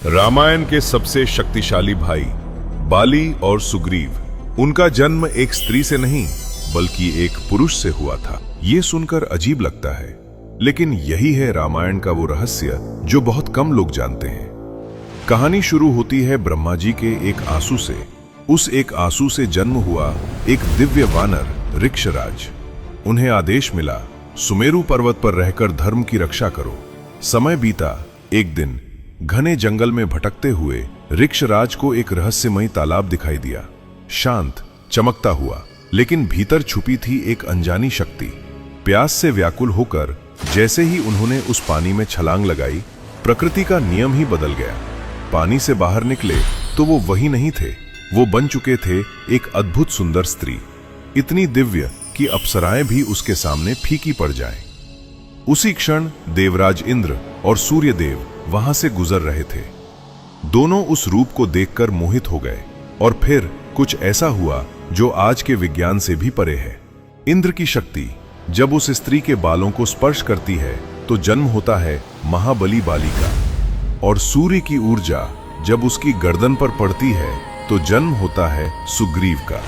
रामायण के सबसे शक्तिशाली भाई बाली और सुग्रीव, उनका जन्म एक स्त्री से नहीं बल्कि एक पुरुष से हुआ था। ये सुनकर अजीब लगता है, लेकिन यही है रामायण का वो रहस्य जो बहुत कम लोग जानते हैं। कहानी शुरू होती है ब्रह्मा जी के एक आंसू से। उस एक आंसू से जन्म हुआ एक दिव्य वानर ऋक्षराज। उन्हें आदेश मिला, सुमेरु पर्वत पर रहकर धर्म की रक्षा करो। समय बीता। एक दिन घने जंगल में भटकते हुए ऋक्षराज को एक रहस्यमयी तालाब दिखाई दिया। शांत, चमकता हुआ, लेकिन भीतर छुपी थी एक अनजानी शक्ति। प्यास से व्याकुल होकर जैसे ही उन्होंने उस पानी में छलांग लगाई, प्रकृति का नियम ही बदल गया। पानी से बाहर निकले तो वो वही नहीं थे, वो बन चुके थे एक अद्भुत सुंदर स्त्री, इतनी दिव्य कि अप्सराएं भी उसके सामने फीकी पड़ जाएं। उसी क्षण देवराज इंद्र और सूर्यदेव वहां से गुजर रहे थे। दोनों उस रूप को देखकर मोहित हो गए, और फिर कुछ ऐसा हुआ जो आज के विज्ञान से भी परे है। इंद्र की शक्ति जब उस स्त्री के बालों को स्पर्श करती है तो जन्म होता है महाबली बाली का, और सूर्य की ऊर्जा जब उसकी गर्दन पर पड़ती है तो जन्म होता है सुग्रीव का।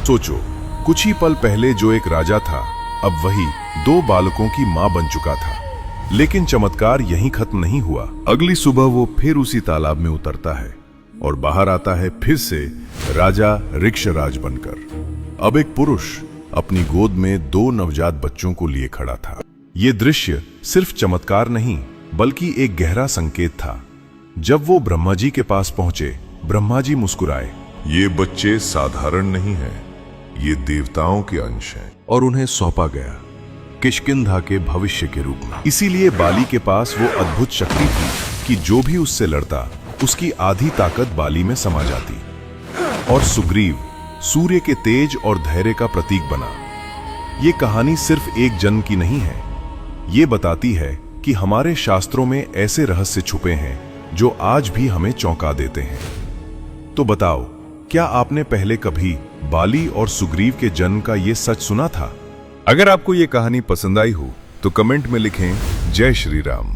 सोचो, कुछ ही पल पहले जो एक राजा था, अब वही 2 बालकों की मां बन चुका था। लेकिन चमत्कार यहीं खत्म नहीं हुआ। अगली सुबह वो फिर उसी तालाब में उतरता है और बाहर आता है फिर से राजा ऋक्षराज बनकर। अब एक पुरुष अपनी गोद में 2 नवजात बच्चों को लिए खड़ा था। ये दृश्य सिर्फ चमत्कार नहीं बल्कि एक गहरा संकेत था। जब वो ब्रह्मा जी के पास पहुंचे, ब्रह्मा जी मुस्कुराए। ये बच्चे साधारण नहीं हैं, ये देवताओं के अंश हैं। और उन्हें सौंपा गया किष्किंधा के भविष्य के रूप में। इसीलिए बाली के पास वो अद्भुत शक्ति थी कि जो भी उससे लड़ता उसकी आधी ताकत बाली में समा जाती। और सुग्रीव सूर्य के तेज और धैर्य का प्रतीक बना। ये कहानी सिर्फ एक जन्म की नहीं है, ये बताती है कि हमारे शास्त्रों में ऐसे रहस्य छुपे हैं जो आज भी हमें चौंका देते हैं। तो बताओ, क्या आपने पहले कभी बाली और सुग्रीव के जन्म का ये सच सुना था? अगर आपको ये कहानी पसंद आई हो तो कमेंट में लिखें जय श्री राम।